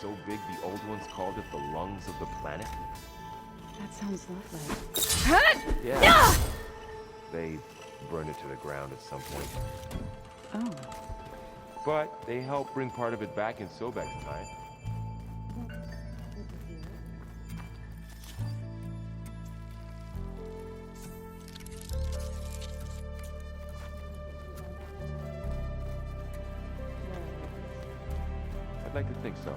so big the old ones called it the lungs of the planet? That sounds lovely. Yeah. They burned it to the ground at some point. Oh. But they helped bring part of it back in Sobek's time. I'd like to think so.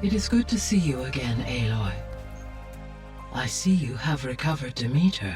It is good to see you again, Aloy. I see you have recovered Demeter.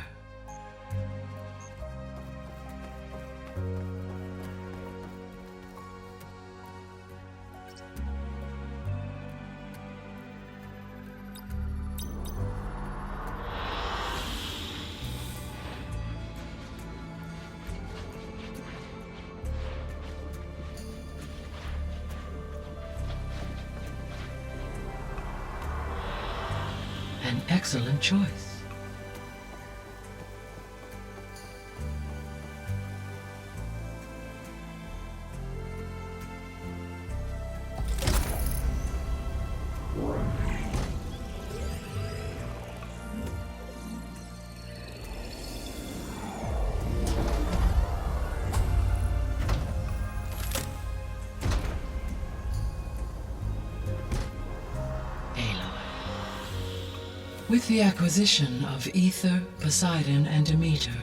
An excellent choice. With the acquisition of Ether, Poseidon, and Demeter,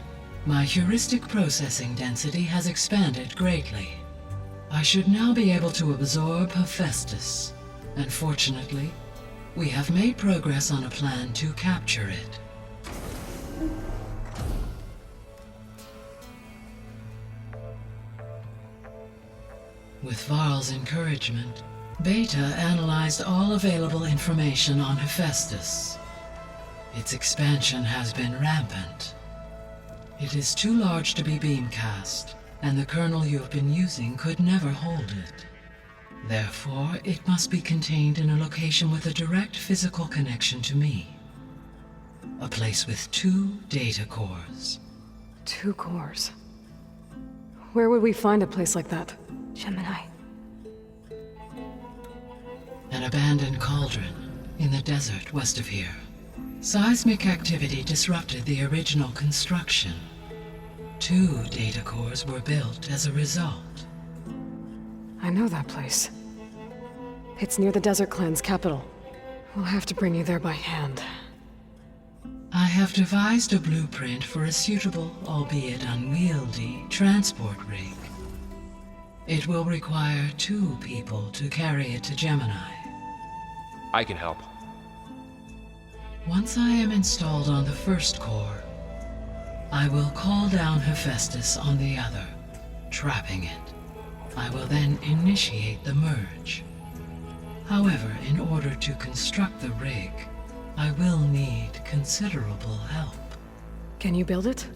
my heuristic processing density has expanded greatly. I should now be able to absorb Hephaestus, and fortunately, we have made progress on a plan to capture it. With Varl's encouragement, Beta analyzed all available information on Hephaestus. Its expansion has been rampant. It is too large to be beamcast, and the kernel you have been using could never hold it. Therefore, it must be contained in a location with a direct physical connection to me. A place with 2 data cores. 2 cores. Where would we find a place like that? Gemini. An abandoned cauldron in the desert west of here. Seismic activity disrupted the original construction. 2 data cores were built as a result. I know that place. It's near the Desert Clan's capital. We'll have to bring you there by hand. I have devised a blueprint for a suitable, albeit unwieldy, transport rig. It will require 2 people to carry it to Gemini. I can help. Once I am installed on the first core, I will call down Hephaestus on the other, trapping it. I will then initiate the merge. However, in order to construct the rig, I will need considerable help. Can you build it?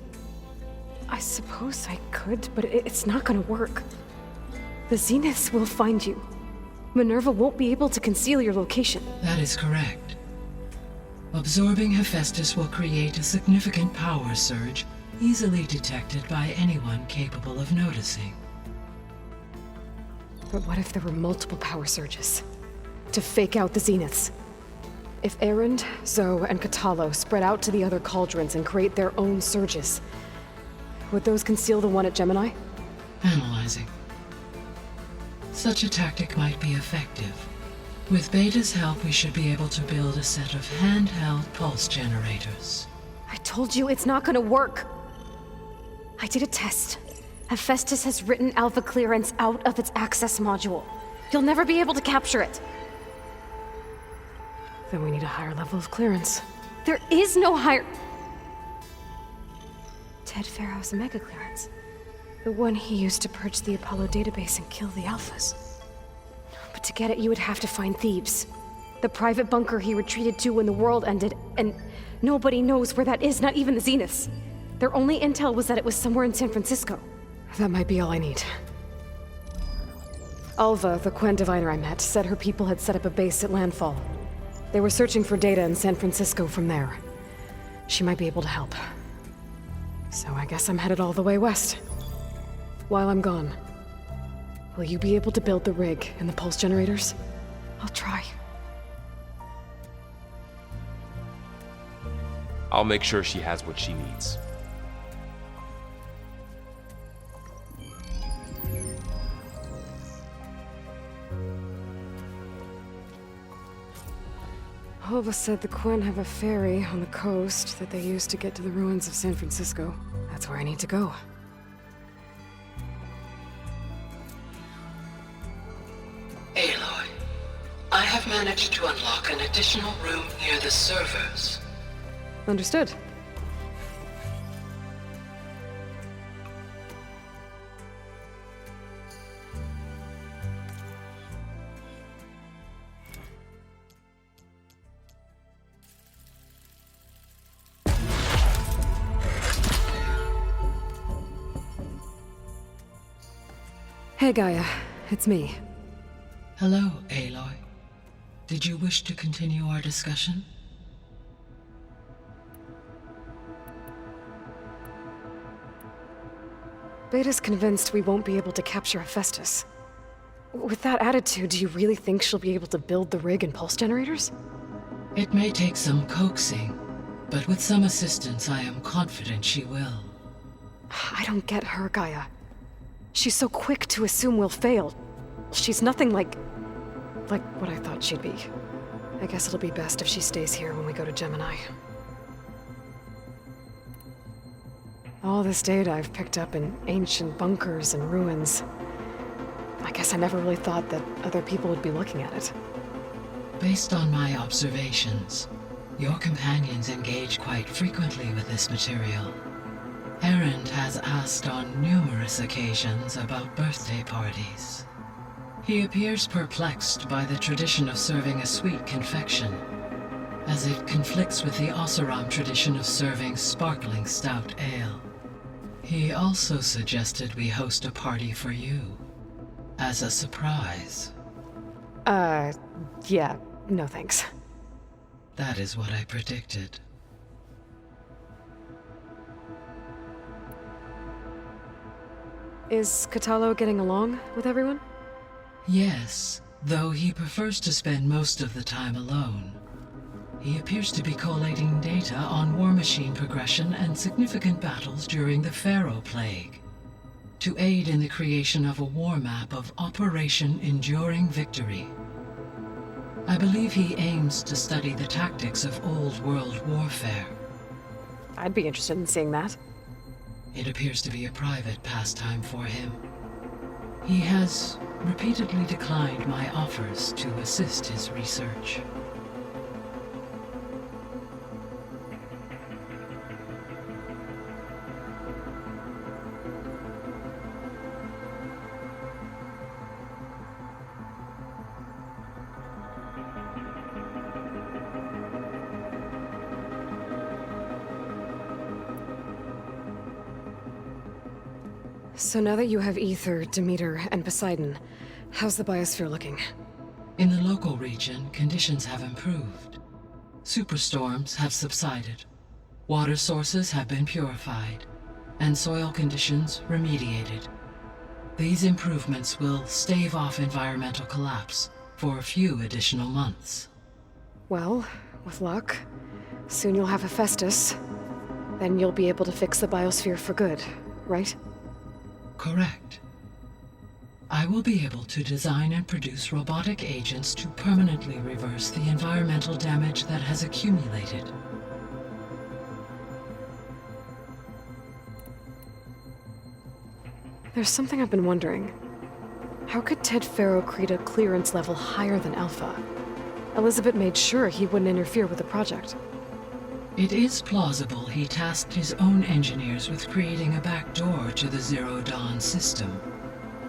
I suppose I could, but it's not gonna work. The Zeniths will find you. Minerva won't be able to conceal your location. That is correct. Absorbing Hephaestus will create a significant power surge, easily detected by anyone capable of noticing. But what if there were multiple power surges? To fake out the Zeniths? If Erend, Zoe, and Katalo spread out to the other cauldrons and create their own surges, would those conceal the one at Gemini? Analyzing. Such a tactic might be effective. With Beta's help, we should be able to build a set of handheld pulse generators. I told you it's not gonna work! I did a test. Hephaestus has written Alpha clearance out of its access module. You'll never be able to capture it. Then we need a higher level of clearance. There is no higher... Ted Pharaoh's mega clearance. The one he used to purge the Apollo database and kill the Alphas. But to get it, you would have to find Thebes. The private bunker he retreated to when the world ended, and nobody knows where that is, not even the Zeniths. Their only intel was that it was somewhere in San Francisco. That might be all I need. Alva, the Quen diviner I met, said her people had set up a base at Landfall. They were searching for data in San Francisco from there. She might be able to help. So I guess I'm headed all the way west. While I'm gone, will you be able to build the rig and the pulse generators? I'll try. I'll make sure she has what she needs. Alva said the Quen have a ferry on the coast that they use to get to the ruins of San Francisco. That's where I need to go. Aloy, I have managed to unlock an additional room near the servers. Understood. Hey, Gaia. It's me. Hello, Aloy. Did you wish to continue our discussion? Beta's convinced we won't be able to capture Hephaestus. With that attitude, do you really think she'll be able to build the rig and pulse generators? It may take some coaxing, but with some assistance I am confident she will. I don't get her, Gaia. She's so quick to assume we'll fail. She's nothing like what I thought she'd be. I guess it'll be best if she stays here when we go to Gemini. All this data I've picked up in ancient bunkers and ruins. I guess I never really thought that other people would be looking at it. Based on my observations, your companions engage quite frequently with this material. Erend has asked on numerous occasions about birthday parties. He appears perplexed by the tradition of serving a sweet confection, as it conflicts with the Oseram tradition of serving sparkling stout ale. He also suggested we host a party for you, as a surprise. Yeah, no thanks. That is what I predicted. Is Katalo getting along with everyone? Yes, though he prefers to spend most of the time alone. He appears to be collating data on war machine progression and significant battles during the Pharaoh Plague, to aid in the creation of a war map of Operation Enduring Victory. I believe he aims to study the tactics of Old World warfare. I'd be interested in seeing that. It appears to be a private pastime for him. He has repeatedly declined my offers to assist his research. So now that you have Ether, Demeter, and Poseidon, how's the biosphere looking? In the local region, conditions have improved. Superstorms have subsided. Water sources have been purified, and soil conditions remediated. These improvements will stave off environmental collapse for a few additional months. Well, with luck, soon you'll have Hephaestus. Then you'll be able to fix the biosphere for good, right? Correct. I will be able to design and produce robotic agents to permanently reverse the environmental damage that has accumulated. There's something I've been wondering. How could Ted Faro create a clearance level higher than Alpha? Elizabeth made sure he wouldn't interfere with the project. It is plausible he tasked his own engineers with creating a backdoor to the Zero Dawn system,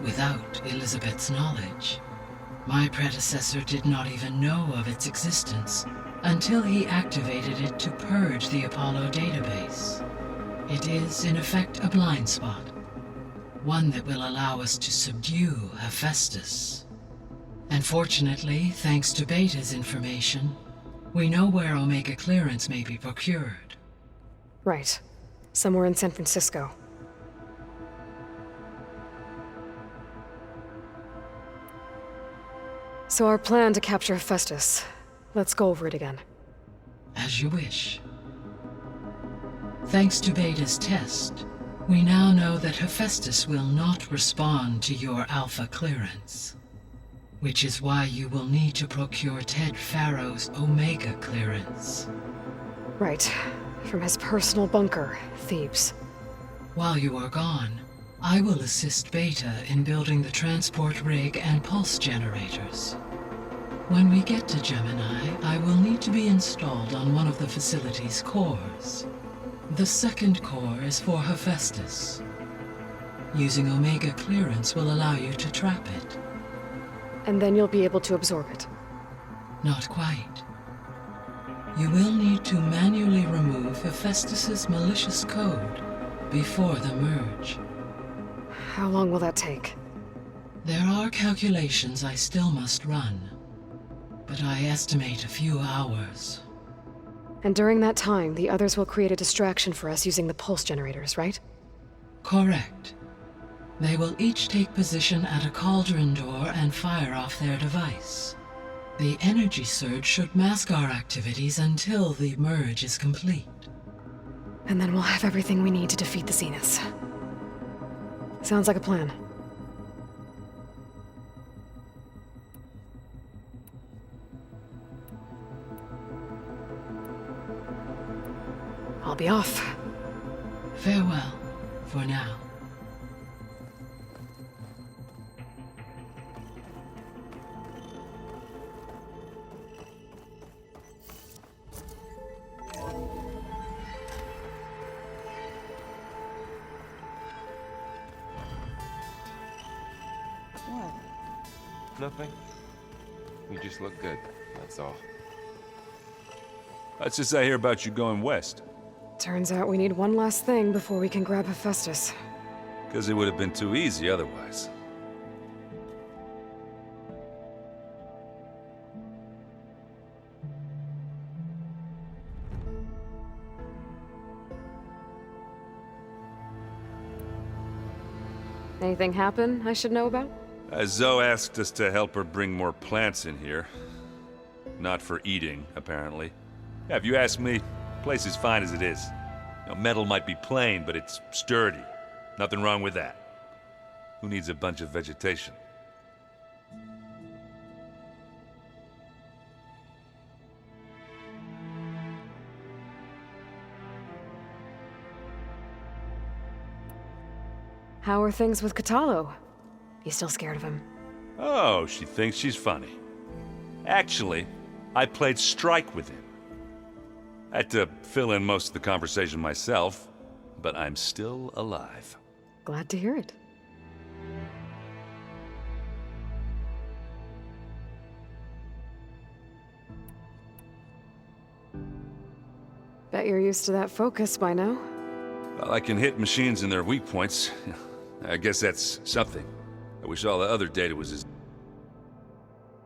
without Elizabeth's knowledge. My predecessor did not even know of its existence until he activated it to purge the Apollo database. It is, in effect, a blind spot. One that will allow us to subdue Hephaestus. And fortunately, thanks to Beta's information, we know where Omega clearance may be procured. Right. Somewhere in San Francisco. So our plan to capture Hephaestus. Let's go over it again. As you wish. Thanks to Beta's test, we now know that Hephaestus will not respond to your Alpha clearance. Which is why you will need to procure Ted Farrow's Omega clearance. Right. From his personal bunker, Thebes. While you are gone, I will assist Beta in building the transport rig and pulse generators. When we get to Gemini, I will need to be installed on one of the facility's cores. The second core is for Hephaestus. Using Omega clearance will allow you to trap it. And then you'll be able to absorb it. Not quite. You will need to manually remove Hephaestus's malicious code before the merge. How long will that take? There are calculations I still must run, but I estimate a few hours. And during that time, the others will create a distraction for us using the pulse generators, right? Correct. They will each take position at a cauldron door and fire off their device. The energy surge should mask our activities until the merge is complete. And then we'll have everything we need to defeat the Zeniths. Sounds like a plan. I'll be off. Farewell, for now. Nothing. You just look good, that's all. What's this I hear about you going west? Turns out we need one last thing before we can grab Hephaestus. Because it would have been too easy otherwise. Anything happen I should know about? Zoe asked us to help her bring more plants in here. Not for eating, apparently. Yeah, if you ask me, the place is fine as it is. You know, metal might be plain, but it's sturdy. Nothing wrong with that. Who needs a bunch of vegetation? How are things with Catalo? You still scared of him? Oh, she thinks she's funny. Actually, I played strike with him. I had to fill in most of the conversation myself, but I'm still alive. Glad to hear it. Bet you're used to that focus by now. Well, I can hit machines in their weak points. I guess that's something. I wish all the other data was as